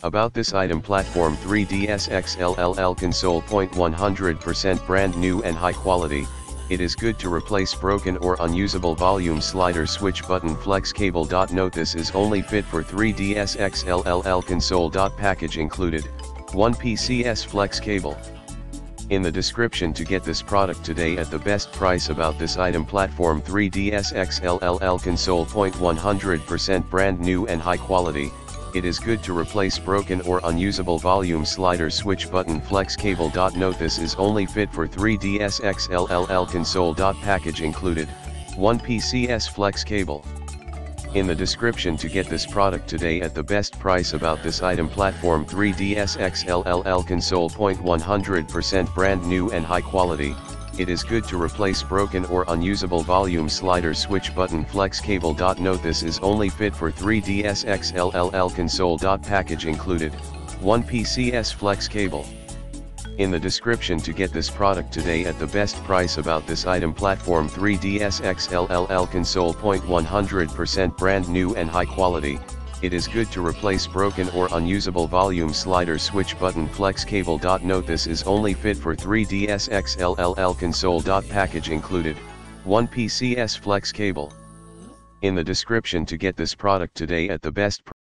About this item: platform 3DS XLLL console. 100% brand new and high quality. It is good to replace broken or unusable volume slider, switch button, flex cable. Note: this is only fit for 3DS XLLL console. Package included: 1 PCS flex cable. In the description to get this product today at the best price. About this item: platform 3DS XLLL console. 100% brand new and high quality. It is good to replace broken or unusable volume slider, switch button, flex cable. Note: this is only fit for 3DS XLLL console. Package included: 1 PCS flex cable. In the description to get this product today at the best price. About this item: platform 3DS XLLL console. 100% brand new and high quality. It is good to replace broken or unusable volume slider, switch button, flex cable. Note: this is only fit for 3DS XLLL console. Package included: 1 PCS flex cable. In the description to get this product today at the best price. About this item: platform 3DS XLLL console. 100% brand new and high quality. It is good to replace broken or unusable volume slider, switch button, flex cable. Note: this is only fit for 3DS XLLL console. Package included: 1 PCS flex cable. In the description to get this product today at the best price.